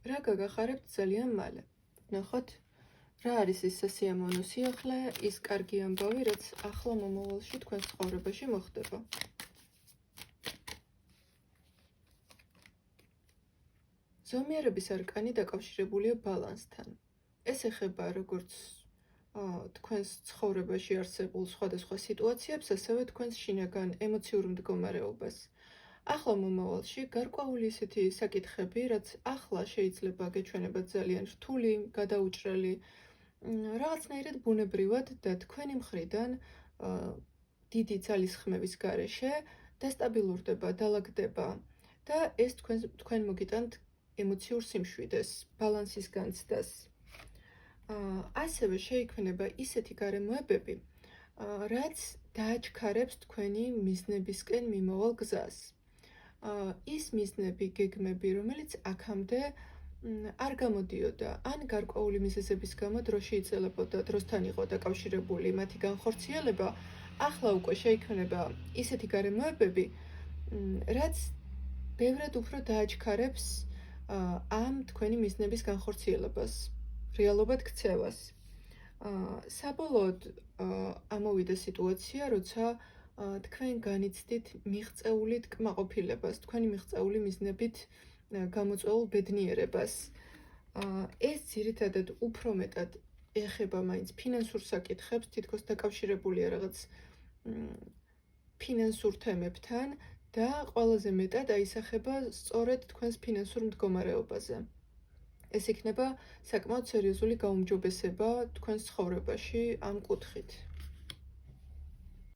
რა გაგახარებთ ძალიან მალე. ნახოთ, რა არის ის სასიამოვნო სიახლე, ის კარგი ამბავი, რაც ახლა მომავალში თქვენს ცხოვრებაში მოხდება. ზომიერების არკანი დაკავშირებულია ბალანსთან. ეს ეხება როგორც თქვენს ცხოვრებაში არსებულ სხვადასხვა სიტუაციებს, ასევე თქვენს შინაგან ემოციურ მდგომარეობას. ახლა მომავალში გარკვეული ისეთი საკითხები, რაც ახლა შეიძლება გეჩვენება ძალიან რთული, გადაუჭრელი, რაღაცნაირად ბუნებრივად და თქვენი მხრიდან დიდი ძალისხმევის გარეშე დასტაბილურდება, დალაგდება და ეს თქვენ მოგიტანთ ემოციურ სიმშვიდეს, ბალანსის განცდას. ასევე შეიქმნება ისეთი გარემოებები, რაც დააჩქარებს თქვენი მიზნებისკენ მიმავალ გზას. ის მიზნები, გეგმები, რომელიც აქამდე არ გამოდიოდა, ან გარკვეული მიზეზების გამო დრო შეიძლებოდა, დროსთან იყო დაკავშირებული მათი განხორციელება, ახლა უკვე შეიქმნება ისეთი გარემოებები, რაც ბევრად უფრო დააჩქარებს ამ თქვენი მიზნების განხორციელებას, რეალობად ქცევას. საბოლოოდ ამოვიდა სიტუაცია, როცა თქვენ განიცდით მიღწეული კმაყოფილებას, თქვენი მიღწეული მიზნებით გამოწვეულ ბედნიერებას. ეს ძირითადად უფრო მეტად ეხება მაინც ფინანსურ საკითხებს, თითქოს დაკავშირებულია რაღაც ფინანსურ თემებთან და ყველაზე მეტად აისახება სწორედ თქვენს ფინანსურ მდგომარეობაზე. ეს იქნება საკმაოდ სერიოზული გაუმჯობესება თქვენს ცხოვრებაში ამ კუთხით.